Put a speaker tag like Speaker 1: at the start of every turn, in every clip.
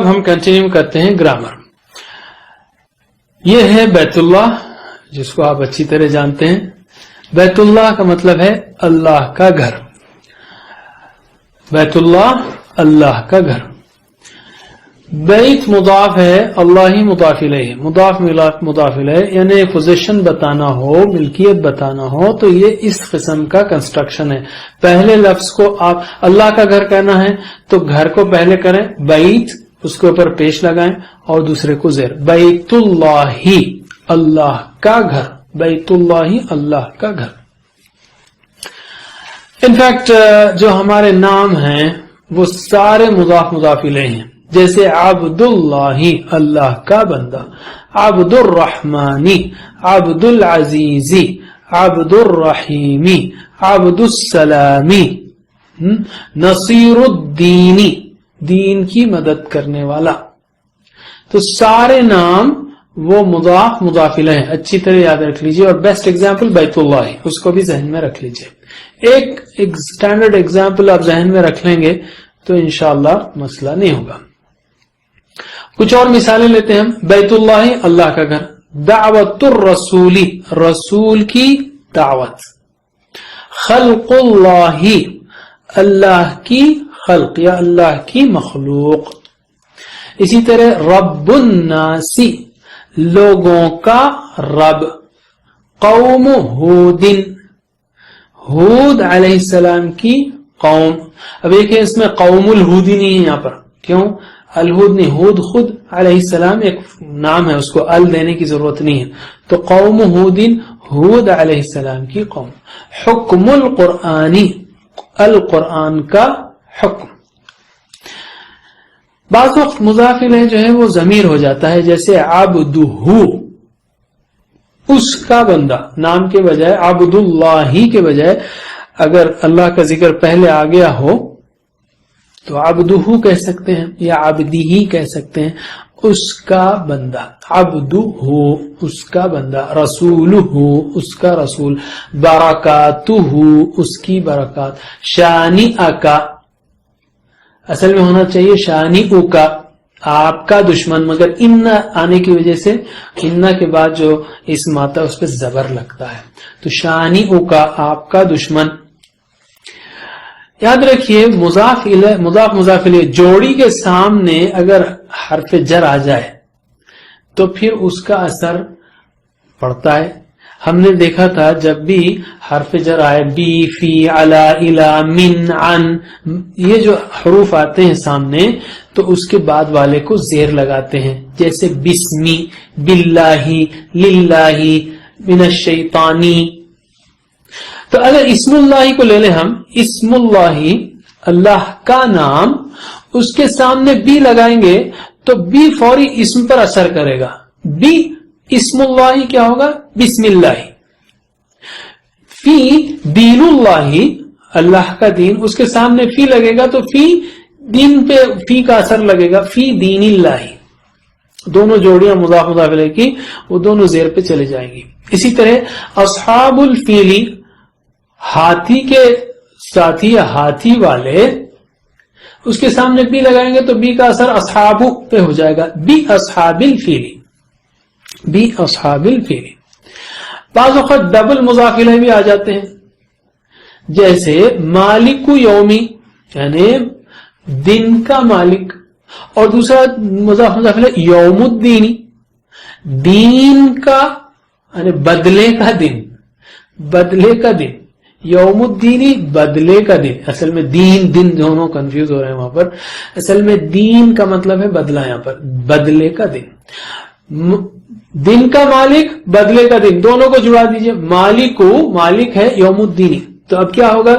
Speaker 1: اب ہم کنٹینیو کرتے ہیں گرامر. یہ ہے بیت اللہ، جس کو آپ اچھی طرح جانتے ہیں. بیت اللہ کا مطلب ہے اللہ کا گھر. بیت اللہ اللہ کا گھر. بیت مضاف ہے، اللہ ہی مضاف الیہ. مضاف مضاف الیہ یعنی پوزیشن بتانا ہو، ملکیت بتانا ہو تو یہ اس قسم کا کنسٹرکشن ہے. پہلے لفظ کو آپ اللہ کا گھر کہنا ہے تو گھر کو پہلے کریں بیت، اس کے اوپر پیش لگائیں اور دوسرے کو زیر. بیت اللہ اللہ کا گھر. بیت اللہ اللہ کا گھر. انفیکٹ جو ہمارے نام ہیں وہ سارے مضاف مضاف الیہ ہیں. جیسے عبد اللہ اللہ کا بندہ، عبد الرحمانی، عبد العزیزی، عبد الرحیمی، عبد السلامی، نصیر الدینی، دین کی مدد کرنے والا. تو سارے نام وہ مضاف مضاف الیہ ہیں. اچھی طرح یاد رکھ لیجئے. اور بیسٹ ایگزامپل بیت اللہ، اس کو بھی ذہن میں رکھ لیجئے. ایک اسٹینڈرڈ ایگزامپل آپ ذہن میں رکھ لیں گے تو انشاءاللہ مسئلہ نہیں ہوگا. کچھ اور مثالیں لیتے ہیں ہم. بیت اللہ اللہ کا گھر. دعوت الرسولی رسول کی دعوت. خلق اللہ اللہ کی خلق یا اللہ کی مخلوق. اسی طرح رب الناس لوگوں کا رب. قوم ہود ہود علیہ السلام کی قوم. اب دیکھیں اس میں قوم الہودی نہیں ہے یہاں پر. کیوں؟ الہود نہیں، ہود خود علیہ السلام ایک نام ہے، اس کو ال دینے کی ضرورت نہیں ہے. تو قوم ہودین ہود علیہ السلام کی قوم. حکم القرآنی القرآن کا حکم. بعض وقت مضاف الیہ جو ہے وہ ضمیر ہو جاتا ہے، جیسے عبدہ اس کا بندہ. نام کے بجائے عبد اللہ کے بجائے اگر اللہ کا ذکر پہلے آ گیا ہو تو عبدہ کہہ سکتے ہیں یا عبدی کہہ سکتے ہیں. اس کا بندہ. عبدہ اس کا بندہ. رسولہ اس کا رسول. برکاتہ اس کی برکات. شانئک اصل میں ہونا چاہیے شانئک آپ کا دشمن، مگر ان آنے کی وجہ سے ان کے بعد جو اسم آتا ہے اس پہ زبر لگتا ہے. تو شانئک آپ کا دشمن. یاد رکھیے مضاف مضاف الیہ جوڑی کے سامنے اگر حرف جر آ جائے تو پھر اس کا اثر پڑتا ہے. ہم نے دیکھا تھا جب بھی حرف جر آئے بی، فی، علی، الی، من، عن، یہ جو حروف آتے ہیں سامنے تو اس کے بعد والے کو زیر لگاتے ہیں. جیسے بسمی، باللہ، للہ، من الشیطانی. تو اگر اسم اللہ کو لے لیں ہم، اسم اللہ اللہ کا نام، اس کے سامنے بی لگائیں گے تو بی فوری اسم پر اثر کرے گا. بی اسم اللہ کیا ہوگا؟ بسم اللہ. فی دین اللہ اللہ کا دین، اس کے سامنے فی لگے گا تو فی دین پہ فی کا اثر لگے گا. فی دین اللہ. دونوں جوڑیاں مضاف مضاف الیہ کی وہ دونوں زیر پہ چلے جائیں گی. اسی طرح اصحاب الفیل ہاتھی کے ساتھی یا ہاتھی والے، اس کے سامنے بی لگائیں گے تو بی کا اثر اصحاب پہ ہو جائے گا. بی اصحاب الفیل. بی اصحاب الفیل. بعض اوقات ڈبل مضاف الیہ بھی آ جاتے ہیں، جیسے مالک یومی یعنی دن کا مالک، اور دوسرا مضاف الیہ یوم الدین دین کا یعنی بدلے کا دن. بدلے کا دن. یوم الدینی بدلے کا دن. اصل میں دین دن دونوں کنفیوز ہو رہے ہیں وہاں پر. اصل میں دین کا مطلب ہے بدلہ، یہاں پر بدلے کا دن. دن کا مالک بدلے کا دن، دونوں کو جڑا دیجئے. مالکو مالک ہے یوم الدینی. تو اب کیا ہوگا؟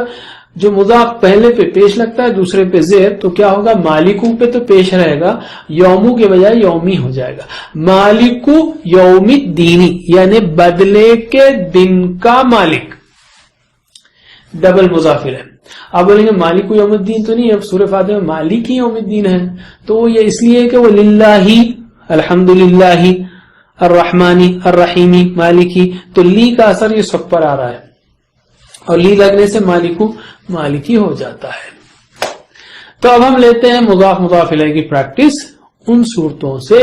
Speaker 1: جو مضاف پہلے پہ پیش لگتا ہے دوسرے پہ زیر، تو کیا ہوگا؟ مالکو پہ تو پیش رہے گا، یومو کے بجائے یومی ہو جائے گا. مالکو یوم الدینی یعنی بدلے کے دن کا مالک. ڈبل مضاف الیہ. آپ بولیں گے مالک یوم الدین تو نہیں ہے، سورہ فاتحہ میں مالک ہی یوم الدین ہے. تو یہ اس لیے کہ وہ للہ، الحمدللہ، الرحمانی، الرحیمی، مالکی. تو لی کا اثر یہ سب پر آ رہا ہے اور لی لگنے سے مالکو مالکی ہو جاتا ہے. تو اب ہم لیتے ہیں مضاف مضاف الیہ کی پریکٹس. ان صورتوں سے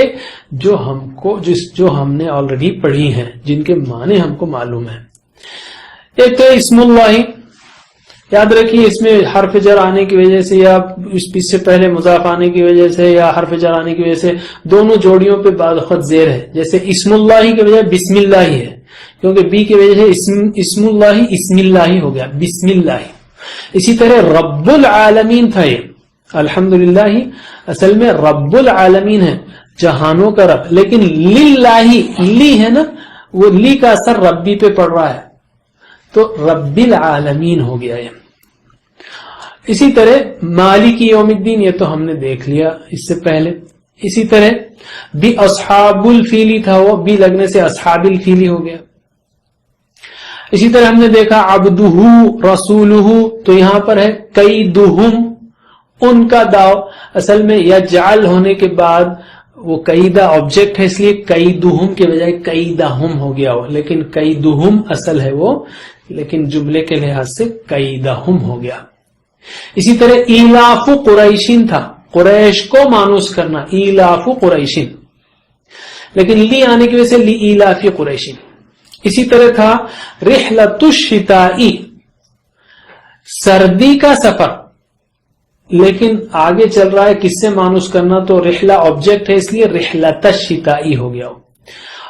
Speaker 1: جو ہم نے آلریڈی پڑھی ہیں، جن کے معنی ہم کو معلوم ہے. ایک تو اسم اللہ، یاد رکھیے اس میں حرف جر آنے کی وجہ سے یا اس سے پہلے مضاف آنے کی وجہ سے یا حرف جر آنے کی وجہ سے دونوں جوڑیوں پہ بعض وقت زیر ہے. جیسے اسم اللہ کے بجائے بسم اللہ ہے، کیونکہ بی کی وجہ سے اسم اللہ اسم اللہ ہو گیا، بسم اللہ. اسی طرح رب العالمین تھا، یہ الحمدللہ اصل میں رب العالمین ہے، جہانوں کا رب، لیکن للہ لی ہے نا، وہ لی کا اثر ربی پہ پڑ رہا ہے تو رب العالمین ہو گیا یہ. اسی طرح مالک یوم الدین، یہ تو ہم نے دیکھ لیا اس سے پہلے. اسی طرح بھی اصحاب الفیلی تھا، وہ بھی لگنے سے اصحاب الفیلی ہو گیا. اسی طرح ہم نے دیکھا عبدہ رسولہ، تو یہاں پر ہے قیدہم، ان کا داؤ. اصل میں یجعل ہونے کے بعد وہ قیدہ آبجیکٹ ہے، اس لیے قیدہم کے بجائے قیدہم ہو گیا وہ، لیکن قیدہم اصل ہے وہ، لیکن جملے کے لحاظ سے قیدہم ہو گیا. اسی طرح ایلاف قریشین تھا، قریش کو مانوس کرنا، ایلاف قریشین، لیکن لی آنے کی وجہ سے لی ایلاف قریشین. اسی طرح تھا رحلۃ الشتائی، سردی کا سفر، لیکن آگے چل رہا ہے کس سے مانوس کرنا، تو رحلہ آبجیکٹ ہے اس لیے رحلۃ الشتائی ہو گیا.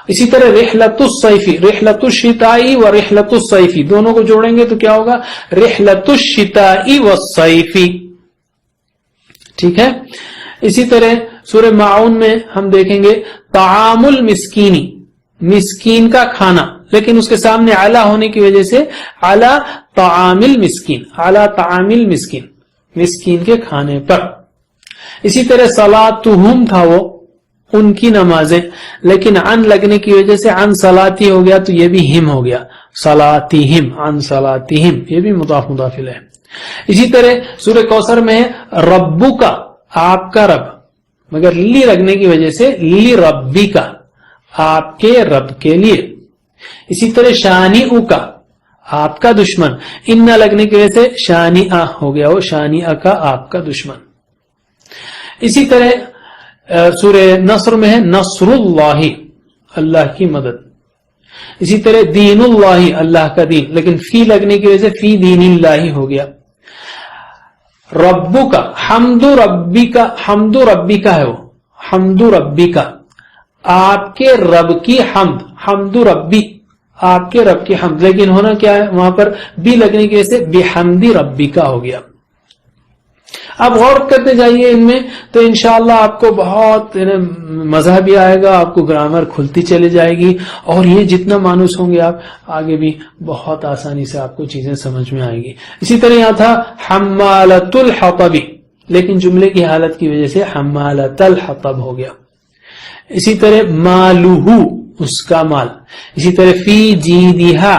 Speaker 1: اسی طرح رحلۃ الصیفی، رحلۃ الشتائی و رحلۃ الصیفی دونوں کو جوڑیں گے تو کیا ہوگا، رحلۃ الشتائی والصیفی. ٹھیک ہے. اسی طرح سورہ معون میں ہم دیکھیں گے طعام المسکینی، مسکین کا کھانا، لیکن اس کے سامنے اعلی ہونے کی وجہ سے اعلی طعام المسکین، اعلی طعام المسکین، مسکین کے کھانے پر. اسی طرح صلاتہم تھا وہ ان کی نمازیں، لیکن عن لگنے کی وجہ سے عن صلاتی ہو گیا تو یہ بھی ہم ہو گیا، صلاتہم عن صلاتہم، یہ بھی مضاف مضاف الیہ. اسی طرح سورہ کوثر میں ہے ربک، آپ کا رب، مگر لی لگنے کی وجہ سے لی ربک، آپ کے رب کے لیے. اسی طرح شانئک، آپ کا دشمن، ان نہ لگنے کی وجہ سے شانئ ہو گیا وہ، شانئک آپ کا دشمن. اسی طرح سورہ نصر میں ہے نصر اللہ، اللہ کی مدد. اسی طرح دین اللہ، اللہ کا دین، لیکن فی لگنے کی وجہ سے فی دین اللہ ہو گیا. ربک، حمد ربک، حمد ربک ہے وہ، حمد ربک، آپ کے رب کی حمد، حمد ربی، آپ کے رب کی حمد، لیکن ہونا کیا ہے وہاں پر بی لگنے کی وجہ سے بحمد ربک ہو گیا. اب غور کرتے جائیے ان میں تو انشاءاللہ آپ کو بہت مزہ بھی آئے گا، آپ کو گرامر کھلتی چلی جائے گی، اور یہ جتنا مانوس ہوں گے آپ آگے بھی بہت آسانی سے آپ کو چیزیں سمجھ میں آئے گی. اسی طرح یہاں تھا حمالۃ الحطب، لیکن جملے کی حالت کی وجہ سے حمالۃ الحطب ہو گیا. اسی طرح مالہ، اس کا مال. اسی طرح فی جیدہا،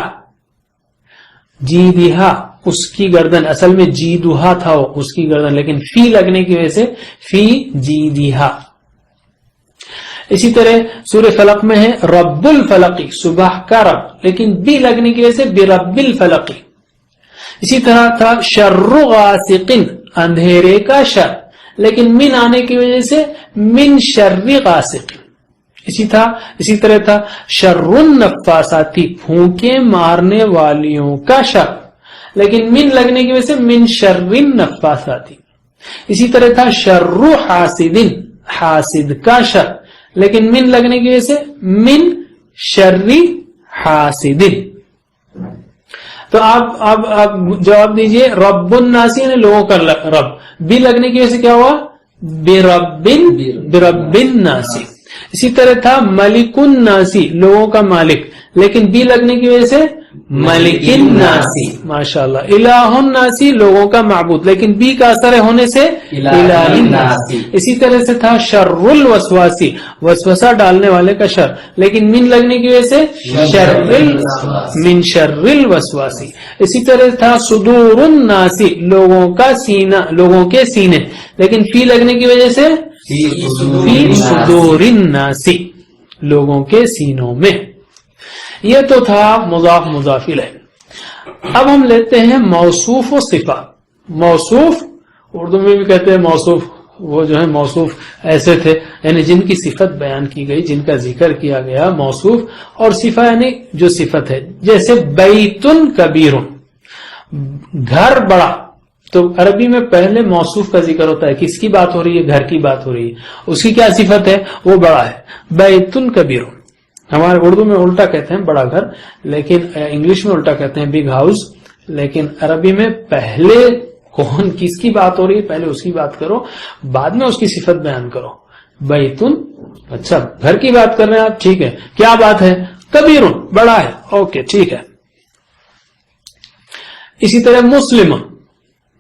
Speaker 1: جیدہا اس کی گردن، اصل میں جیدہا تھا وہ، اس کی گردن، لیکن فی لگنے کی وجہ سے فی جیدہا. اسی طرح سورہ فلق میں ہے رب الفلق، صبح کا رب، لیکن بی لگنے کی وجہ سے برب الفلق. اسی طرح تھا شر غاسق، اندھیرے کا شر، لیکن من آنے کی وجہ سے من شر غاسق. اسی طرح تھا شر النفاسات، پھونکے مارنے والیوں کا شر، لیکن من لگنے کی وجہ سے من شر النفاسات. اسی طرح تھا شر حاسد، حاسد کا شر، لیکن من لگنے کی وجہ سے من شر حاسد. تو آپ جواب دیجئے رب الناس یعنی لوگوں کا رب، بی لگنے کی وجہ سے کیا ہوا برب الناس. اسی طرح تھا ملک الناس، لوگوں کا مالک، لیکن بی لگنے کی وجہ سے ملک الناس. ماشاءاللہ. الہ الناس، لوگوں کا معبود، لیکن بی کا اثر ہونے سے الہ الناس. اسی طرح سے تھا شر الوسواس، وسوسہ ڈالنے والے کا شر، لیکن من لگنے کی وجہ سے من شر الوسواس. اسی طرح تھا صدور الناس، لوگوں کا سینہ، لوگوں کے سینے، لیکن فی لگنے کی وجہ سے فی صدور الناس، لوگوں کے سینوں میں. یہ تو تھا مضاف مضاف الیہ. اب ہم لیتے ہیں موصوف و صفہ. موصوف اردو میں بھی کہتے ہیں موصوف، وہ جو ہے موصوف ایسے تھے یعنی جن کی صفت بیان کی گئی، جن کا ذکر کیا گیا موصوف، اور صفہ یعنی جو صفت ہے، جیسے بیتن کبیر، گھر بڑا، تو عربی میں پہلے موصوف کا ذکر ہوتا ہے، کس کی بات ہو رہی ہے؟ گھر کی بات ہو رہی ہے، اس کی کیا صفت ہے؟ وہ بڑا ہے، بیتن کبیر۔ ہمارے اردو میں الٹا کہتے ہیں بڑا گھر، لیکن انگلش میں الٹا کہتے ہیں بگ ہاؤس، لیکن عربی میں پہلے کون کس کی بات ہو رہی ہے پہلے اس کی بات کرو، بعد میں اس کی صفت بیان کرو۔ بیتن، اچھا گھر کی بات کر رہے ہیں آپ، ٹھیک ہے، کیا بات ہے؟ کبیرن، بڑا ہے، اوکے ٹھیک ہے۔ اسی طرح مسلم،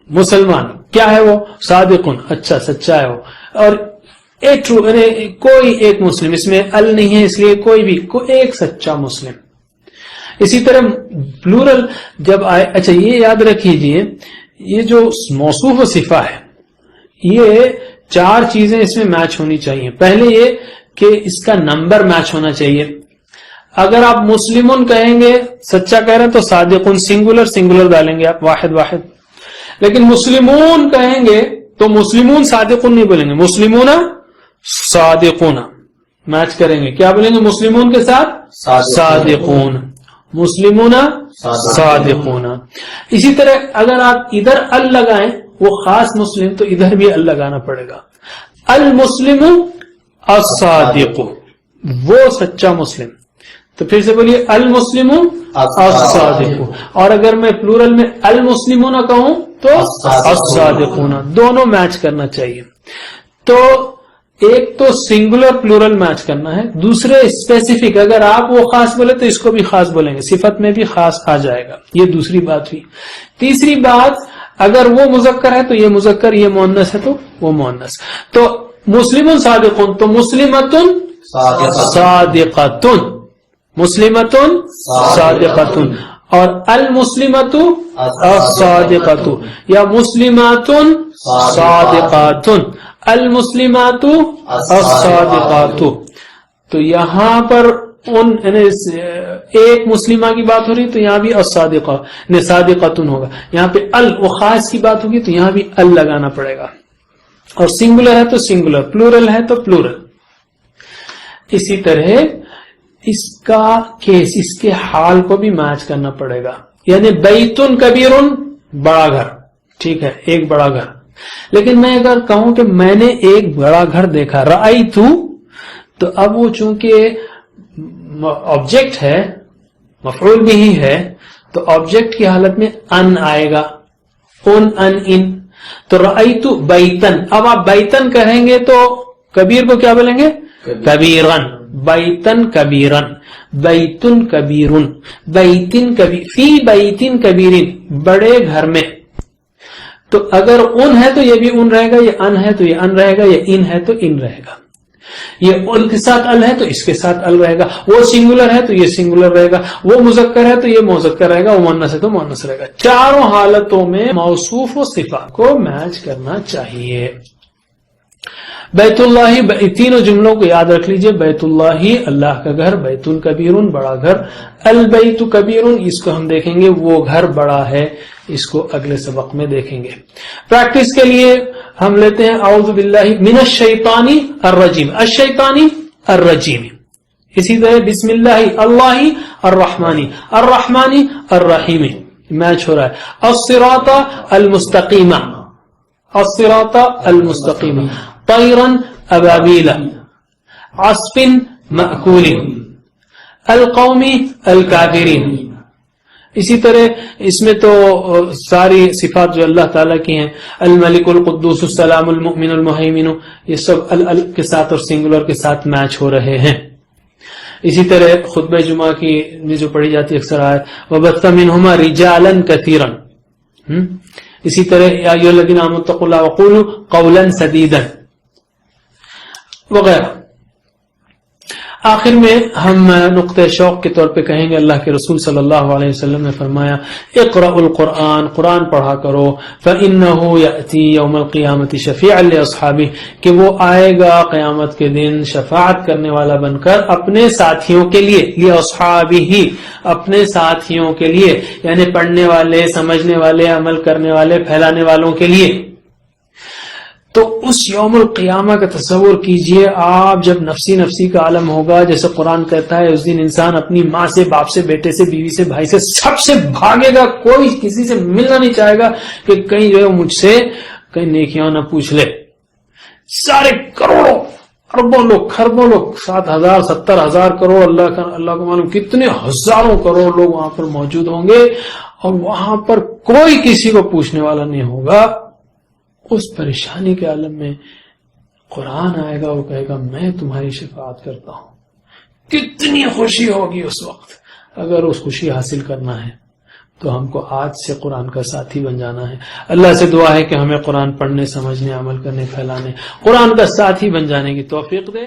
Speaker 1: مسلمان، کیا ہے وہ؟ صادقن، اچھا سچا ہے وہ، اور ایک ٹرو، یعنی کوئی ایک مسلم، اس میں ال نہیں ہے اس لیے کوئی بھی، ایک سچا مسلم۔ اسی طرح پلورل جب آئے، اچھا یہ یاد رکھیے، یہ جو موصوف و صفہ ہے، یہ 4 چیزیں اس میں میچ ہونی چاہیے۔ پہلے یہ کہ اس کا نمبر میچ ہونا چاہیے۔ اگر آپ مسلمون کہیں گے، سچا کہہ رہے ہیں، تو صادقون سنگولر سنگولر ڈالیں گے آپ، واحد واحد۔ لیکن مسلمون کہیں گے تو مسلمون صادقون نہیں بولیں گے، مسلمون صادقون میچ کریں گے، کیا بولیں گے مسلمون کے ساتھ؟ صادقون، مسلمون صادقون۔ اسی طرح اگر آپ ادھر ال لگائیں، وہ خاص مسلم، تو ادھر بھی ال لگانا پڑے گا، المسلم الصادق، وہ سچا مسلم۔ تو پھر سے بولیے المسلم الصادق، اور اگر میں پلورل میں المسلمون کہوں تو الصادقون، دونوں میچ کرنا چاہیے۔ تو ایک تو سنگولر پلورل میچ کرنا ہے، دوسرے اسپیسیفک، اگر آپ وہ خاص بولے تو اس کو بھی خاص بولیں گے، صفت میں بھی خاص آ جائے گا، یہ دوسری بات ہوئی۔ تیسری بات، اگر وہ مذکر ہے تو یہ مذکر، یہ مؤنث ہے تو وہ مؤنث۔ تو مسلم صادقون، تو مسلمتن صادقتن، مسلمتن صادقتن، اور المسلمت الصادقۃ یا مسلماتن صادقاتن، المسلمات الصادقات۔ تو یہاں پر ایک مسلمہ کی بات ہو رہی تو یہاں بھی الصادقہ صادقاتن ہوگا، یہاں پہ وہ خاص کی بات ہوگی تو یہاں بھی ال لگانا پڑے گا، اور سنگولر ہے تو سنگولر، پلورل ہے تو پلورل۔ اسی طرح اس کا کیس، اس کے حال کو بھی میچ کرنا پڑے گا، یعنی بیتن کبیرن، بڑا گھر، ٹھیک ہے، ایک بڑا گھر۔ لیکن میں اگر کہوں کہ میں نے ایک بڑا گھر دیکھا، رأیت، تو اب وہ چونکہ آبجیکٹ ہے، مفعول بھی ہے، تو آبجیکٹ کی حالت میں ان آئے گا، ان، تو رأیت بیتن۔ اب آپ بیتن کہیں گے تو کبیر کو کیا بولیں گے؟ کبیرن، بیتن کبیرن، بیتن کبیرن، بیتن کبیر، فی بیتن کبیرن، بڑے گھر میں۔ تو اگر ان ہے تو یہ بھی ان رہے گا، یہ ان ہے تو یہ ان رہے گا، یہ ان ہے تو ان رہے گا، یہ ان کے ساتھ ال ہے تو اس کے ساتھ ال رہے گا، وہ سنگولر ہے تو یہ سنگولر رہے گا، وہ مذکر ہے تو یہ مذکر رہے گا، وہ مؤنث ہے تو مؤنث رہے گا۔ چاروں حالتوں میں موصوف و صفہ کو میچ کرنا چاہیے۔ بیت اللہ، تینوں جملوں کو یاد رکھ لیجئے، بیت اللہ اللہ کا گھر، بیتن کبیرن بڑا گھر، البیت کبیرن اس کو ہم دیکھیں گے وہ گھر بڑا ہے، اس کو اگلے سبق میں دیکھیں گے۔ پریکٹس کے لیے ہم لیتے ہیں اعوذ باللہ من الشیطان الرجیم، الشیطان الرجیم، اسی طرح بسم اللہ اللہ الرحمن الرحمن الرحیم، میچ ہو رہا ہے، الصراط المستقیم، الصراط المستقیم، طیرا ابابیل، عصف مأکول، القوم الکافرین۔ اسی طرح اس میں تو ساری صفات جو اللہ تعالیٰ کی ہیں، الملک القدوس السلام المؤمن المہیمن، یہ سب ال کے ساتھ اور سنگولر کے ساتھ میچ ہو رہے ہیں۔ اسی طرح خطبہ جمعہ کی جو پڑھی جاتی اکثر آیت وَبَثَّ مِنْهُمَا رِجَالًا كَثِيرًا، اسی طرح یا ایھا الذین آمنوا اتقوا اللہ وقولوا قولا سدیدا وغیرہ۔ آخر میں ہم نقطہ شوق کے طور پہ کہیں گے، اللہ کے رسول صلی اللہ علیہ وسلم نے فرمایا اقرأوا القرآن، قرآن پڑھا کرو، فإنه يأتي يوم القیامة شفیعا لأصحابہ، کہ وہ آئے گا قیامت کے دن شفاعت کرنے والا بن کر اپنے ساتھیوں کے لیے، لأصحابہ، اپنے ساتھیوں کے لیے، یعنی پڑھنے والے، سمجھنے والے، عمل کرنے والے، پھیلانے والوں کے لیے۔ تو اس یوم القیامہ کا تصور کیجئے آپ، جب نفسی نفسی کا عالم ہوگا، جیسے قرآن کہتا ہے اس دن انسان اپنی ماں سے، باپ سے، بیٹے سے، بیوی سے، بھائی سے، سب سے بھاگے گا، کوئی کسی سے ملنا نہیں چاہے گا کہ کہیں جو ہے مجھ سے کہیں نیکیاں نہ پوچھ لے. سارے کروڑوں اربوں لوگ، خربوں لوگ، 7,000 70,000 کروڑ، اللہ کو معلوم کتنے ہزاروں کروڑ لوگ وہاں پر موجود ہوں گے، اور وہاں پر کوئی کسی کو پوچھنے والا نہیں ہوگا. اس پریشانی کے عالم میں قرآن آئے گا، وہ کہے گا میں تمہاری شفاعت کرتا ہوں. کتنی خوشی ہوگی اس وقت. اگر اس خوشی حاصل کرنا ہے تو ہم کو آج سے قرآن کا ساتھی بن جانا ہے. اللہ سے دعا ہے کہ ہمیں قرآن پڑھنے، سمجھنے، عمل کرنے، پھیلانے، قرآن کا ساتھی بن جانے کی توفیق دے.